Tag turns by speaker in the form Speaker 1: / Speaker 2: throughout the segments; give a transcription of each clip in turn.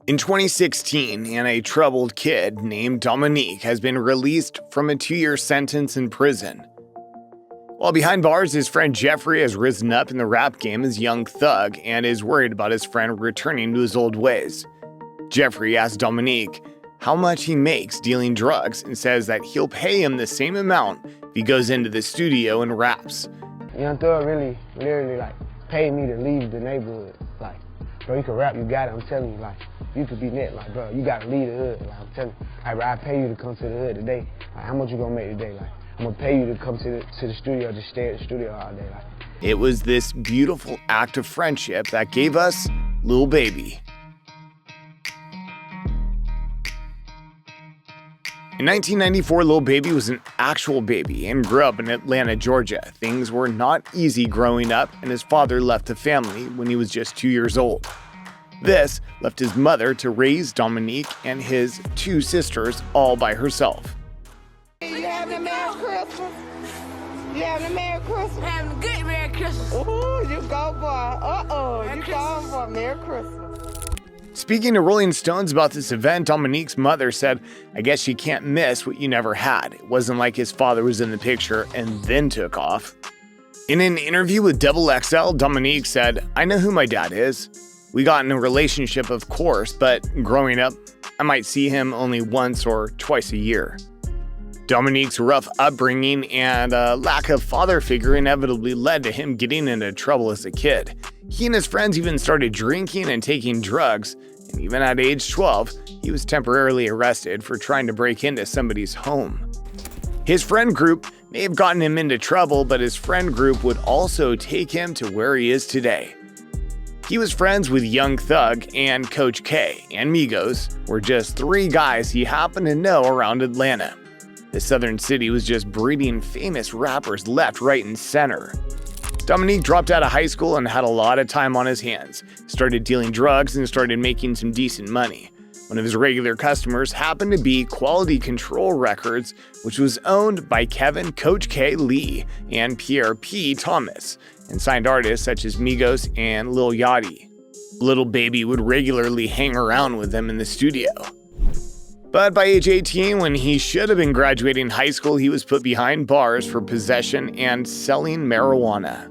Speaker 1: In 2016, and a troubled kid named Dominique has been released from a 2-year sentence in prison. While behind bars, his friend Jeffrey has risen up in the rap game as Young Thug and is worried about his friend returning to his old ways. Jeffrey asks Dominique how much he makes dealing drugs and says that he'll pay him the same amount if he goes into the studio and raps.
Speaker 2: Young Thug really, literally, paid me to leave the neighborhood. Bro, you can rap, you got it, I'm telling you, you could be next, bro, you gotta leave the hood, I'm telling you. Bro, I pay you to come to the hood today. How much you gonna make today? I'm gonna pay you to come to the studio, just stay at the studio all day.
Speaker 1: It was this beautiful act of friendship that gave us Lil Baby. In 1994, Lil Baby was an actual baby and grew up in Atlanta, Georgia. Things were not easy growing up, and his father left the family when he was just 2 years old. This left his mother to raise Dominique and his 2 sisters all by herself.
Speaker 3: You having a Merry Christmas? You having a Merry Christmas?
Speaker 4: Having a good Merry Christmas.
Speaker 3: Ooh, you go, boy. You going for a Merry Christmas.
Speaker 1: Speaking to Rolling Stones about this event, Dominique's mother said, "I guess she can't miss what you never had. It wasn't like his father was in the picture and then took off." In an interview with Double XL, Dominique said, "I know who my dad is. We got in a relationship, of course, but growing up, I might see him only once or twice a year." Dominique's rough upbringing and a lack of father figure inevitably led to him getting into trouble as a kid. He and his friends even started drinking and taking drugs, and even at age 12, he was temporarily arrested for trying to break into somebody's home. His friend group may have gotten him into trouble, but his friend group would also take him to where he is today. He was friends with Young Thug and Coach K, and Migos were just 3 guys he happened to know around Atlanta. The southern city was just breeding famous rappers left, right, and center. Dominique dropped out of high school and had a lot of time on his hands, started dealing drugs and started making some decent money. One of his regular customers happened to be Quality Control Records, which was owned by Kevin Coach K Lee and Pierre P. Thomas, and signed artists such as Migos and Lil Yachty. Lil Baby would regularly hang around with them in the studio. But by age 18, when he should have been graduating high school, he was put behind bars for possession and selling marijuana.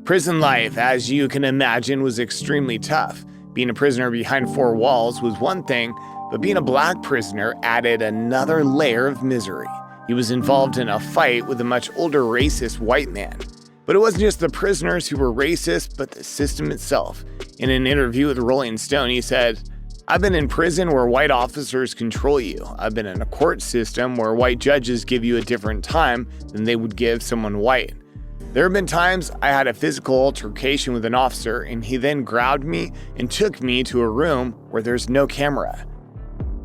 Speaker 1: Prison life, as you can imagine, was extremely tough. Being a prisoner behind 4 walls was one thing, but being a black prisoner added another layer of misery. He was involved in a fight with a much older racist white man. But it wasn't just the prisoners who were racist, but the system itself. In an interview with Rolling Stone, he said, "I've been in prison where white officers control you. I've been in a court system where white judges give you a different time than they would give someone white. There have been times I had a physical altercation with an officer and he then grabbed me and took me to a room where there's no camera.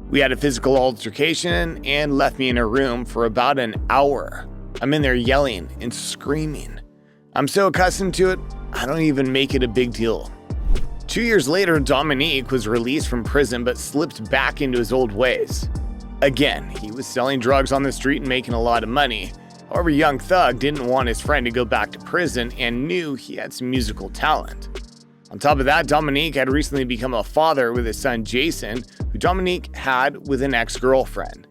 Speaker 1: We had a physical altercation and left me in a room for about an hour. I'm in there yelling and screaming. I'm so accustomed to it, I don't even make it a big deal." 2 years later, Dominique was released from prison but slipped back into his old ways. Again, he was selling drugs on the street and making a lot of money. However, Young Thug didn't want his friend to go back to prison and knew he had some musical talent. On top of that, Dominique had recently become a father with his son Jason, who Dominique had with an ex-girlfriend.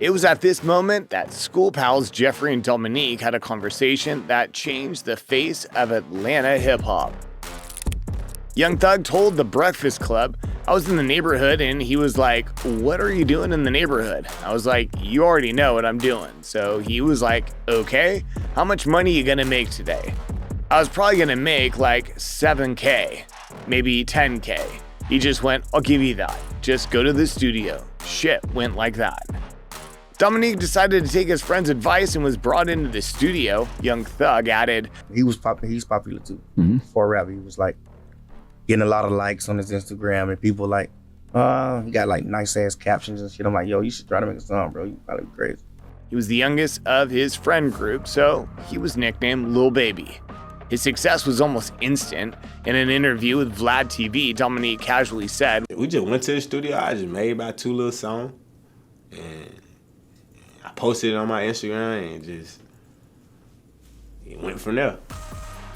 Speaker 1: It was at this moment that school pals Jeffrey and Dominique had a conversation that changed the face of Atlanta hip-hop. Young Thug told The Breakfast Club, "I was in the neighborhood and he was like, 'What are you doing in the neighborhood?' I was like, 'You already know what I'm doing.' So he was like, 'Okay, how much money you gonna make today?' I was probably gonna make like 7K, maybe 10K. He just went, 'I'll give you that. Just go to the studio.' Shit went like that." Dominique decided to take his friend's advice and was brought into the studio. Young Thug added,
Speaker 5: He's popular too. For a rapper, he was getting a lot of likes on his Instagram, and people he got nice ass captions and shit. I'm like, yo, you should try to make a song, bro. You probably be crazy.
Speaker 1: He was the youngest of his friend group, so he was nicknamed Lil Baby. His success was almost instant. In an interview with Vlad TV, Dominique casually said,
Speaker 6: "We just went to the studio. I just made about 2 little songs, and I posted it on my Instagram, and it went from there."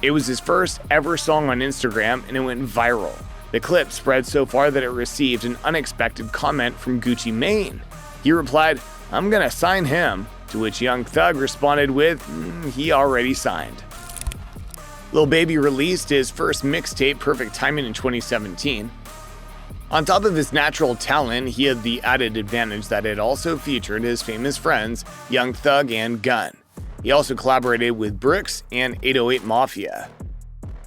Speaker 1: It was his first ever song on Instagram, and it went viral. The clip spread so far that it received an unexpected comment from Gucci Mane. He replied, "I'm gonna sign him," to which Young Thug responded with, "He already signed." Lil Baby released his first mixtape, Perfect Timing, in 2017. On top of his natural talent, he had the added advantage that it also featured his famous friends, Young Thug and Gun. He also collaborated with Brooks and 808 Mafia.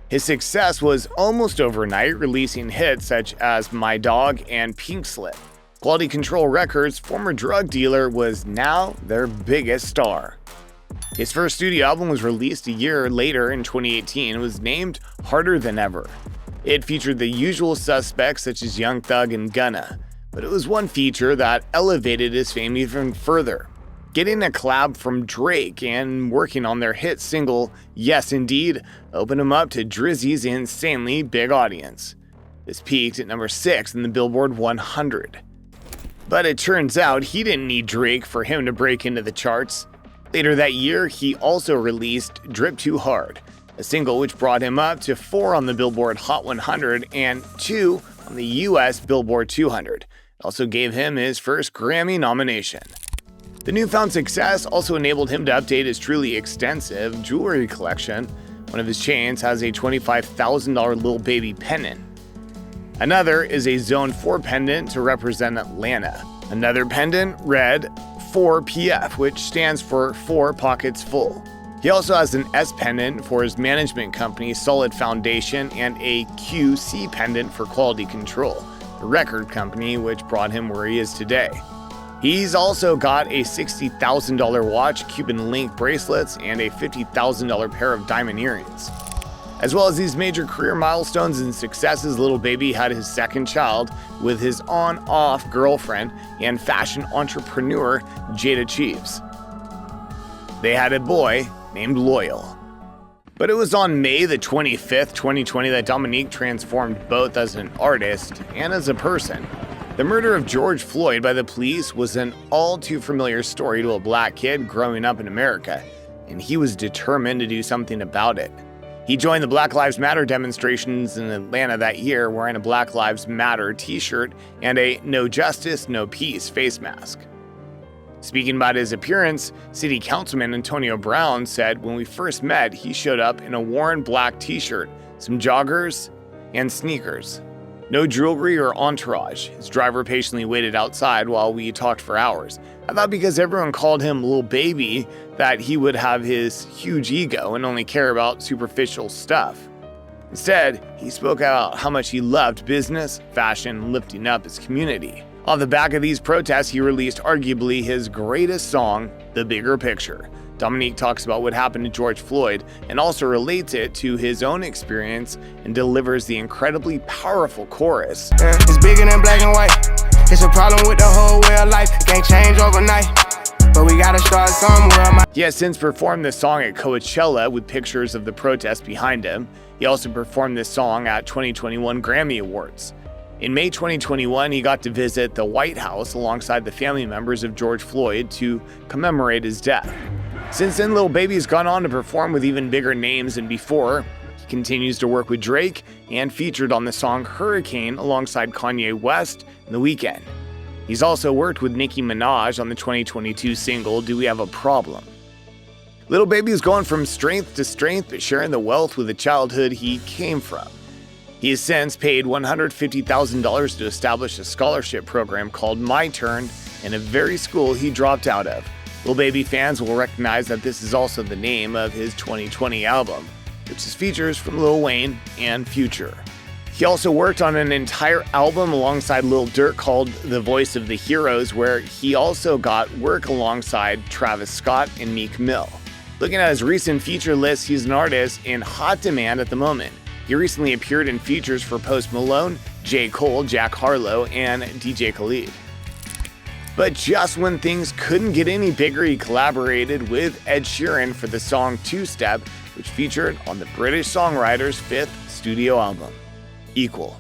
Speaker 1: His success was almost overnight, releasing hits such as My Dog and Pink Slip. Quality Control Records' former drug dealer was now their biggest star. His first studio album was released a year later in 2018 and was named Harder Than Ever. It featured the usual suspects such as Young Thug and Gunna, but it was one feature that elevated his fame even further. Getting a collab from Drake and working on their hit single, Yes Indeed, opened him up to Drizzy's insanely big audience. This peaked at number 6 in the Billboard 100. But it turns out he didn't need Drake for him to break into the charts. Later that year, he also released Drip Too Hard, a single which brought him up to 4 on the Billboard Hot 100 and 2 on the US Billboard 200. It also gave him his first Grammy nomination. The newfound success also enabled him to update his truly extensive jewelry collection. One of his chains has a $25,000 Lil Baby pendant. Another is a Zone 4 pendant to represent Atlanta. Another pendant read 4PF, which stands for 4 Pockets Full. He also has an S pendant for his management company, Solid Foundation, and a QC pendant for Quality Control, the record company which brought him where he is today. He's also got a $60,000 watch, Cuban link bracelets, and a $50,000 pair of diamond earrings. As well as these major career milestones and successes, Lil Baby had his second child with his on-off girlfriend and fashion entrepreneur, Jada Cheeves. They had a boy named Loyal. But it was on May the 25th, 2020 that Dominique transformed both as an artist and as a person. The murder of George Floyd by the police was an all too familiar story to a black kid growing up in America, and he was determined to do something about it. He joined the Black Lives Matter demonstrations in Atlanta that year wearing a Black Lives Matter t-shirt and a No Justice, No Peace face mask. Speaking about his appearance, City Councilman Antonio Brown said when we first met, he showed up in a worn black t-shirt, some joggers, and sneakers. No jewelry or entourage. His driver patiently waited outside while we talked for hours. I thought because everyone called him Lil Baby that he would have his huge ego and only care about superficial stuff. Instead, he spoke about how much he loved business, fashion, and lifting up his community. Off the back of these protests, he released arguably his greatest song, The Bigger Picture. Dominique talks about what happened to George Floyd and also relates it to his own experience and delivers the incredibly powerful chorus.
Speaker 2: It's bigger than black and white. It's a problem with the whole way of life. It can't change overnight, but we gotta start somewhere.
Speaker 1: He has since performed this song at Coachella with pictures of the protest behind him. He also performed this song at 2021 Grammy Awards. In May 2021, he got to visit the White House alongside the family members of George Floyd to commemorate his death. Since then, Lil Baby's gone on to perform with even bigger names than before. He continues to work with Drake and featured on the song Hurricane alongside Kayne West and The Weeknd. He's also worked with Nicki Minaj on the 2022 single Do We Have a Problem? Lil Baby is going from strength to strength, but sharing the wealth with the childhood he came from. He has since paid $150,000 to establish a scholarship program called My Turn in a very school he dropped out of. Lil Baby fans will recognize that this is also the name of his 2020 album, which is features from Lil Wayne and Future. He also worked on an entire album alongside Lil Durk called The Voice of the Heroes, where he also got work alongside Travis Scott and Meek Mill. Looking at his recent feature list, he's an artist in hot demand at the moment. He recently appeared in features for Post Malone, J. Cole, Jack Harlow, and DJ Khaled. But just when things couldn't get any bigger, he collaborated with Ed Sheeran for the song Two Step, which featured on the British songwriter's 5th studio album, Equal.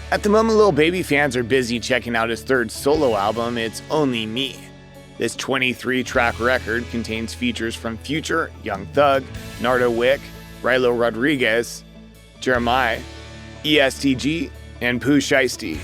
Speaker 1: At the moment, Lil Baby fans are busy checking out his 3rd solo album, It's Only Me. This 23-track record contains features from Future, Young Thug, Nardo Wick, Rilo Rodriguez, Jeremiah, ESTG, and Pooh Shiesty.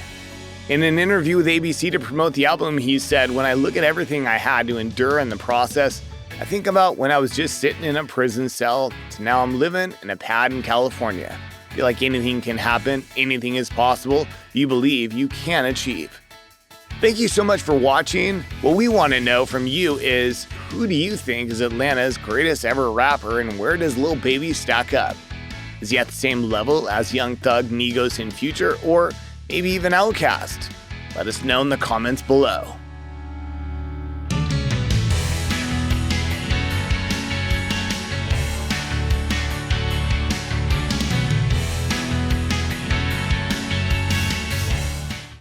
Speaker 1: In an interview with ABC to promote the album, he said, "When I look at everything I had to endure in the process, I think about when I was just sitting in a prison cell to now I'm living in a pad in California. I feel like anything can happen, anything is possible, you believe you can achieve." Thank you so much for watching. What we want to know from you is, who do you think is Atlanta's greatest ever rapper, and where does Lil Baby stack up? Is he at the same level as Young Thug, Migos, and Future, or maybe even Outkast? Let us know in the comments below.